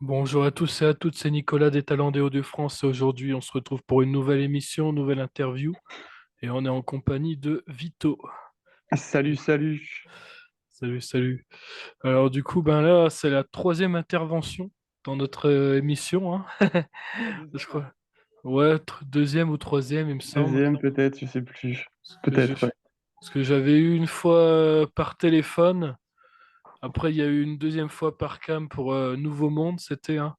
Bonjour à tous et à toutes, c'est Nicolas des Talents des Hauts-de-France et aujourd'hui on se retrouve pour une nouvelle émission, nouvelle interview et on est en compagnie de Vito. Salut, salut. Salut, salut. Alors du coup, ben là, c'est la troisième intervention dans notre émission, hein. La Je deuxième? crois. Ouais, deuxième ou troisième, il me semble. Deuxième, peut-être, je sais plus. Parce que Peut-être, ouais. parce que j'avais eu une fois par téléphone, après il y a eu une deuxième fois par cam pour Nouveau Monde, c'était, hein.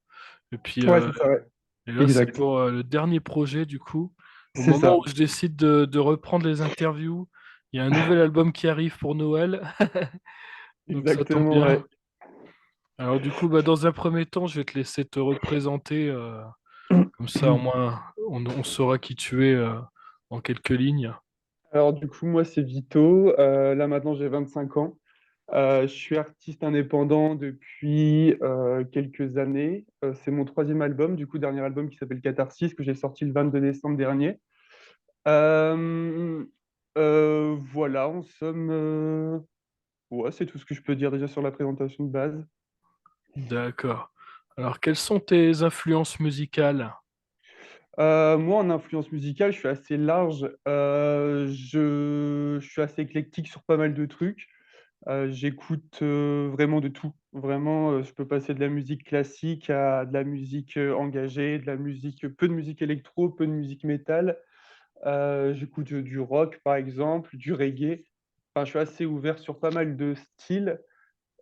Et puis Ouais, c'est ça, ouais. et là, c'est Exact. pour le dernier projet, du coup. Au C'est moment ça. où je décide de reprendre les interviews, il y a un nouvel album qui arrive pour Noël, donc ça tombe Exactement, bien. ouais. Alors du coup, bah, dans un premier temps, je vais te laisser te représenter, comme ça au moins on saura qui tu es en quelques lignes. Alors, du coup, moi, c'est Vito. Là, maintenant, j'ai 25 ans. Je suis artiste indépendant depuis quelques années. C'est mon troisième album, du coup, dernier album qui s'appelle Catharsis, que j'ai sorti le 22 décembre dernier. Euh, voilà, en somme, ouais, c'est tout ce que je peux dire déjà sur la présentation de base. D'accord. Alors, quelles sont tes influences musicales? Moi, en influence musicale, je suis assez large. Je suis assez éclectique sur pas mal de trucs. J'écoute vraiment de tout. Vraiment, je peux passer de la musique classique à de la musique engagée, de la musique, peu de musique électro, peu de musique métal. J'écoute du rock, par exemple, du reggae. Enfin, je suis assez ouvert sur pas mal de styles.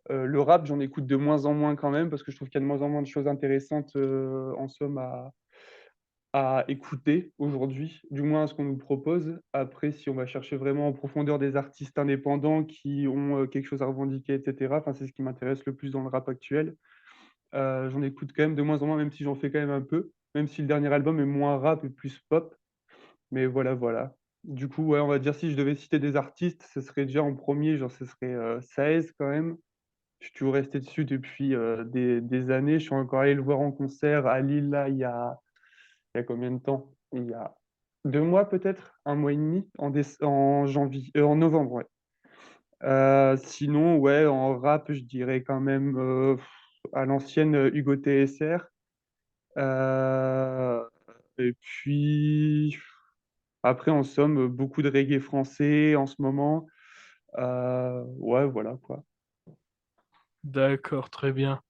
Le rap, j'en écoute de moins en moins quand même, parce que je trouve qu'il y a de moins en moins de choses intéressantes en somme à écouter aujourd'hui, du moins à ce qu'on nous propose. Après, si on va chercher vraiment en profondeur des artistes indépendants qui ont quelque chose à revendiquer, etc., enfin, c'est ce qui m'intéresse le plus dans le rap actuel. J'en écoute quand même de moins en moins, même si j'en fais quand même un peu, même si le dernier album est moins rap et plus pop. Mais voilà, voilà. Du coup, ouais, on va dire si je devais citer des artistes, ce serait déjà en premier, genre ce serait Saez quand même. Je suis toujours resté dessus depuis des années. Je suis encore allé le voir en concert à Lille, là, il y a combien de temps? Il y a 2 mois peut-être, un mois et demi, en janvier, en novembre, ouais. Sinon, ouais, en rap, je dirais quand même à l'ancienne Hugo TSR. Euh, et puis, après, en somme, beaucoup de reggae français en ce moment. Ouais, voilà quoi. D'accord, très bien.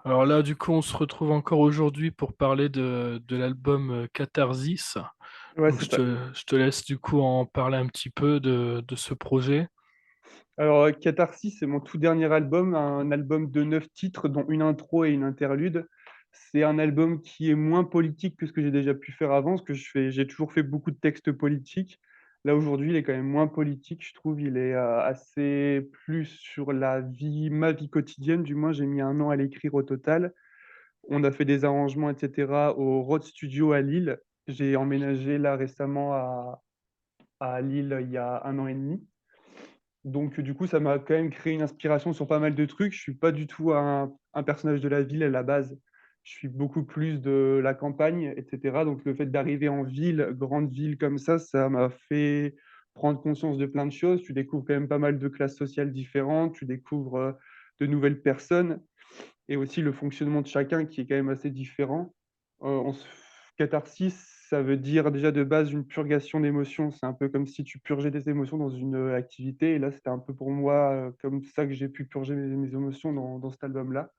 Alors là, du coup, on se retrouve encore aujourd'hui pour parler de l'album Catharsis. Ouais, Donc, c'est ça. je te laisse du coup en parler un petit peu de ce projet. Alors, Catharsis, c'est mon tout dernier album, un album de 9 titres, dont une intro et une interlude. C'est un album qui est moins politique que ce que j'ai déjà pu faire avant, parce que j'ai toujours fait beaucoup de textes politiques. Là, aujourd'hui, il est quand même moins politique, je trouve. Il est assez plus sur la vie, ma vie quotidienne. Du moins, j'ai mis 1 an à l'écrire au total. On a fait des arrangements, etc., au Rhodes Studio à Lille. J'ai emménagé là récemment à Lille il y a 1 an et demi. Donc, du coup, ça m'a quand même créé une inspiration sur pas mal de trucs. Je suis pas du tout un personnage de la ville à la base. Je suis beaucoup plus de la campagne, etc. Donc, le fait d'arriver en ville, grande ville comme ça m'a fait prendre conscience de plein de choses. Tu découvres quand même pas mal de classes sociales différentes, tu découvres de nouvelles personnes et aussi le fonctionnement de chacun qui est quand même assez différent. Catharsis, ça veut dire déjà de base une purgation d'émotions. C'est un peu comme si tu purgeais des émotions dans une activité. Et là, c'était un peu pour moi comme ça que j'ai pu purger mes émotions dans cet album-là.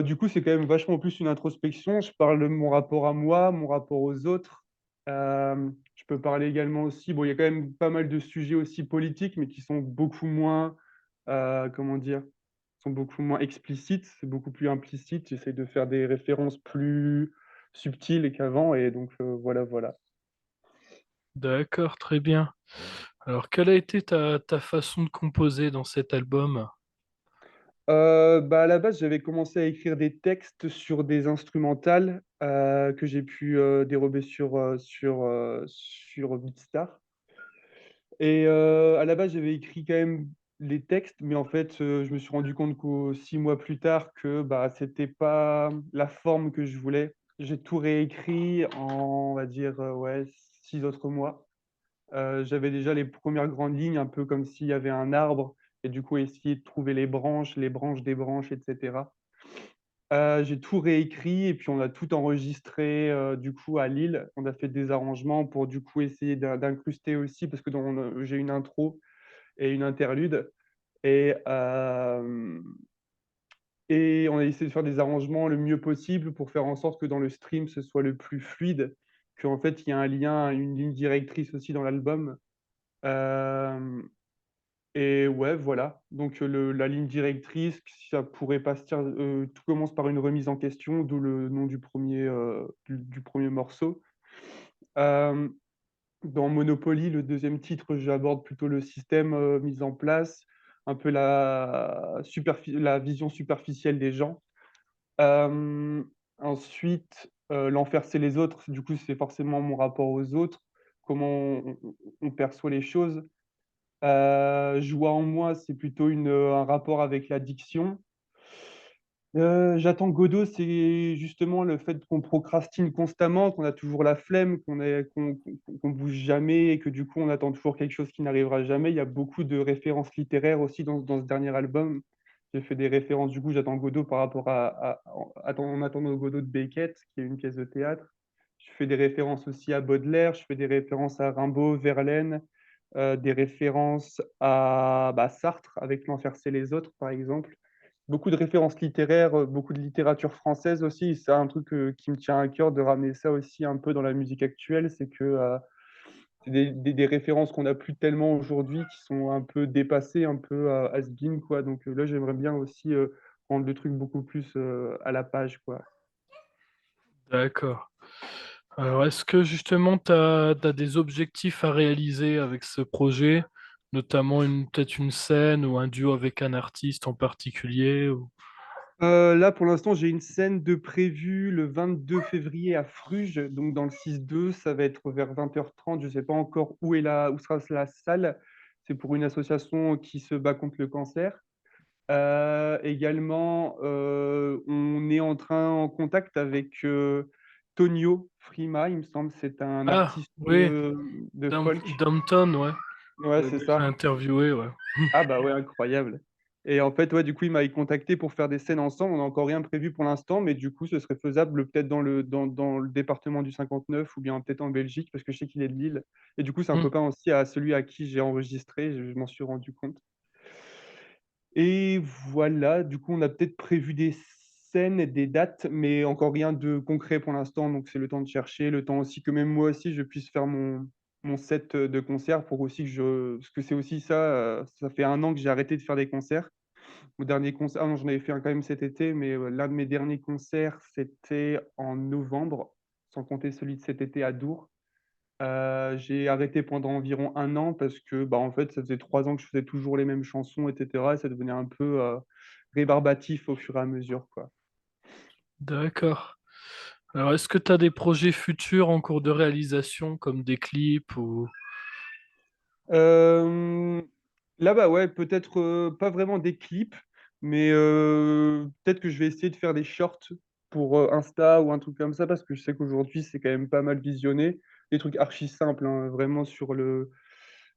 Du coup, c'est quand même vachement plus une introspection. Je parle de mon rapport à moi, mon rapport aux autres. Je peux parler également aussi, bon, il y a quand même pas mal de sujets aussi politiques, mais qui sont beaucoup moins, comment dire, sont beaucoup moins explicites, c'est beaucoup plus implicite. J'essaie de faire des références plus subtiles qu'avant, et donc voilà, voilà. D'accord, très bien. Alors, quelle a été ta façon de composer dans cet album? Bah, à la base, j'avais commencé à écrire des textes sur des instrumentales que j'ai pu dérober sur Beatstar. Et à la base, j'avais écrit quand même les textes, mais en fait, je me suis rendu compte qu'au 6 mois plus tard, que bah, c'était pas la forme que je voulais. J'ai tout réécrit en, on va dire, ouais, 6 autres mois. J'avais déjà les premières grandes lignes, un peu comme s'il y avait un arbre, et du coup, essayer de trouver les branches des branches, etc. J'ai tout réécrit et puis on a tout enregistré, du coup à Lille. On a fait des arrangements pour du coup essayer d'incruster aussi parce que j'ai une intro et une interlude et on a essayé de faire des arrangements le mieux possible pour faire en sorte que dans le stream, ce soit le plus fluide, qu'en fait, il y a un lien, une ligne directrice aussi dans l'album. Hem Et ouais, voilà. Donc, la ligne directrice, ça pourrait partir, tout commence par une remise en question, d'où le nom du 1er morceau. Hem, Dans Monopoly, le deuxième titre, j'aborde plutôt le système, mis en place, un peu la vision superficielle des gens. Hem, Ensuite, l'enfer, c'est les autres. Du coup, c'est forcément mon rapport aux autres, comment on perçoit les choses. Joie en moi, c'est plutôt un rapport avec l'addiction. J'attends Godot, c'est justement le fait qu'on procrastine constamment, qu'on a toujours la flemme, qu'on bouge jamais et que du coup, on attend toujours quelque chose qui n'arrivera jamais. Il y a beaucoup de références littéraires aussi dans ce dernier album. J'ai fait des références, du coup, j'attends Godot par rapport En attendant Godot de Beckett, qui est une pièce de théâtre. Je fais des références aussi à Baudelaire, je fais des références à Rimbaud, Verlaine, des références à, Sartre avec L'enfer c'est les autres, par exemple. Beaucoup de références littéraires, beaucoup de littérature française aussi. C'est un truc, qui me tient à cœur de ramener ça aussi un peu dans la musique actuelle. C'est que, c'est des références qu'on n'a plus tellement aujourd'hui, qui sont un peu dépassées, un peu, has-been, quoi. Donc, là, j'aimerais bien aussi, rendre le truc beaucoup plus, à la page, quoi. D'accord. Alors, est-ce que justement tu as des objectifs à réaliser avec ce projet, notamment peut-être une scène ou un duo avec un artiste en particulier Là, pour l'instant, j'ai une scène de prévue le 22 février à Fruges, donc dans le 6-2, ça va être vers 20h30. Je ne sais pas encore où sera la salle. C'est pour une association qui se bat contre le cancer. Également, on est en contact avec Tonio Frima, il me semble. C'est un Ah, artiste oui, de folk. Downton, ouais. Ouais, J'ai c'est déjà ça. interviewé, ouais. Ah bah ouais, incroyable. Et en fait, ouais, du coup, il m'avait contacté pour faire des scènes ensemble. On n'a encore rien prévu pour l'instant, mais du coup, ce serait faisable peut-être dans le département du 59 ou bien peut-être en Belgique, parce que je sais qu'il est de Lille. Et du coup, c'est un Hmm. copain aussi à celui à qui j'ai enregistré, je m'en suis rendu compte. Et voilà, du coup, on a peut-être prévu des scènes et des dates, mais encore rien de concret pour l'instant. Donc, c'est le temps de chercher, le temps aussi que même moi aussi, je puisse faire mon set de concert pour aussi que parce que c'est aussi ça, ça fait 1 an que j'ai arrêté de faire des concerts. Mon dernier concert, ah non, j'en avais fait un quand même cet été, mais l'un de mes derniers concerts, c'était en novembre, sans compter celui de cet été à Dour. J'ai arrêté pendant environ 1 an parce que, en fait, ça faisait 3 ans que je faisais toujours les mêmes chansons et cetera et ça devenait un peu, rébarbatif au fur et à mesure, quoi. D'accord. Alors, est-ce que tu as des projets futurs en cours de réalisation, comme des clips ou... Hem, Là, ouais, peut-être, pas vraiment des clips, mais peut-être que je vais essayer de faire des shorts pour, Insta ou un truc comme ça, parce que je sais qu'aujourd'hui, c'est quand même pas mal visionné. Des trucs archi simples, hein, vraiment sur le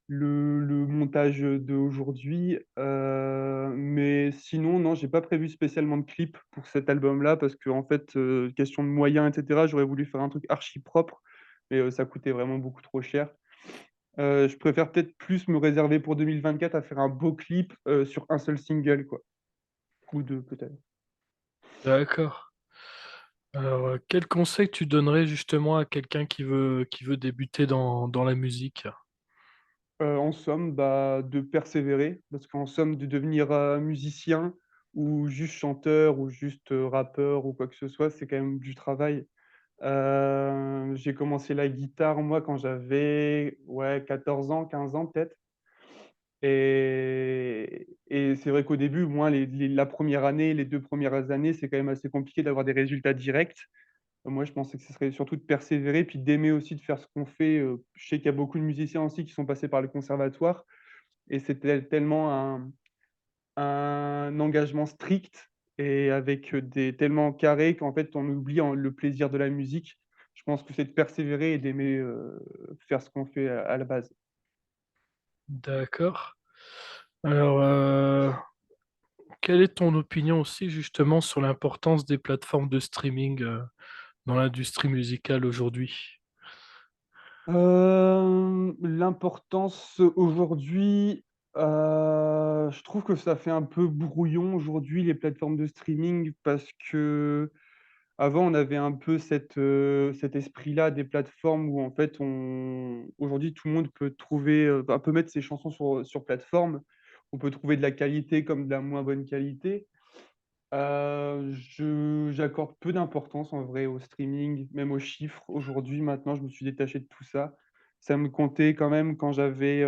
montage, d'aujourd'hui. Mais sinon, non, j'ai pas prévu spécialement de clip pour cet album-là parce qu'en fait, question de moyens et cetera, j'aurais voulu faire un truc archi propre, mais ça coûtait vraiment beaucoup trop cher. Je préfère peut-être plus me réserver pour 2024 à faire un beau clip, sur un seul single, quoi, ou 2 peut-être. D'accord. Alors, quel conseil tu donnerais justement à quelqu'un qui veut débuter dans la musique? En somme, de persévérer, parce qu'en somme, de devenir, musicien ou juste chanteur ou juste, rappeur ou quoi que ce soit, c'est quand même du travail. J'ai commencé la guitare, moi, quand j'avais, ouais, 14 ans, 15 ans peut-être. Et c'est vrai qu'au début, moi, la première année, les 2 premières années, c'est quand même assez compliqué d'avoir des résultats directs. Moi, je pensais que ce serait surtout de persévérer, puis d'aimer aussi de faire ce qu'on fait. Je sais qu'il y a beaucoup de musiciens aussi qui sont passés par le conservatoire et c'était tellement un engagement strict et avec, des tellement carré qu'en fait, on oublie le plaisir de la musique. Je pense que c'est de persévérer et d'aimer, faire ce qu'on fait à la base. D'accord. Alors, Quelle est ton opinion aussi justement sur l'importance des plateformes de streaming dans l'industrie musicale aujourd'hui? L'importance aujourd'hui, je trouve que ça fait un peu brouillon aujourd'hui les plateformes de streaming parce que avant on avait un peu cet esprit-là des plateformes où en fait on aujourd'hui tout le monde peut trouver, bah, peut mettre ses chansons sur plateforme. On peut trouver de la qualité comme de la moins bonne qualité. Je j'accorde peu d'importance en vrai au streaming, même aux chiffres. Aujourd'hui, maintenant, je me suis détaché de tout ça. Ça me comptait quand même quand j'avais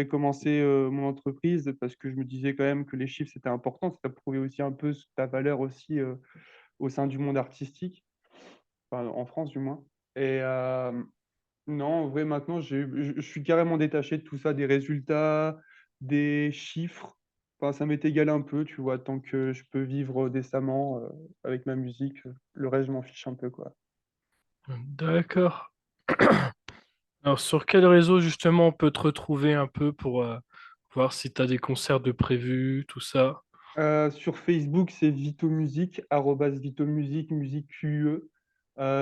commencé, mon entreprise parce que je me disais quand même que les chiffres, c'était important. Ça prouvait aussi un peu ta valeur aussi, au sein du monde artistique, enfin, en France du moins et non, en vrai, maintenant, je suis carrément détaché de tout ça, des résultats, des chiffres. Enfin, ça m'est égal un peu, tu vois? Tant que je peux vivre décemment, avec ma musique, le reste, je m'en fiche un peu, quoi. D'accord. Alors, sur quel réseau justement on peut te retrouver un peu pour voir si tu as des concerts de prévus, tout ça? Sur Facebook, c'est Vito Musique, arrobase Vito Musique, musique QUE.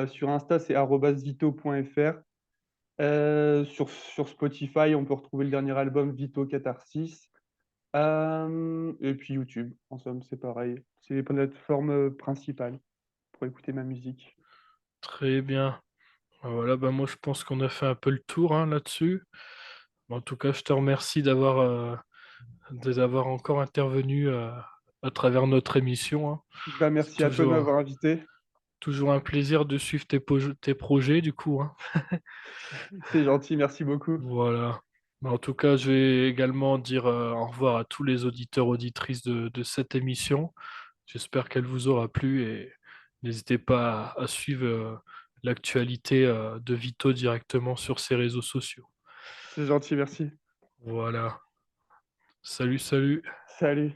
Sur Insta, c'est arobase vito.fr. Sur Spotify, on peut retrouver le dernier album Vito Catharsis. Et puis YouTube, en somme, c'est pareil. C'est les plateformes, principales pour écouter ma musique. Très bien. Voilà, bah moi je pense qu'on a fait un peu le tour hein, là-dessus. En tout cas, je te remercie d'avoir encore intervenu à travers notre émission, hein. Bah, C'est merci à toi de m'avoir invité. toujours un plaisir de suivre tes projets du coup, hein. C'est gentil, merci beaucoup. Voilà. Mais en tout cas, je vais également dire au revoir à tous les auditeurs, auditrices de cette émission. J'espère qu'elle vous aura plu et n'hésitez pas à suivre l'actualité de Vito directement sur ses réseaux sociaux. C'est gentil, merci. Voilà. Salut, salut. Salut.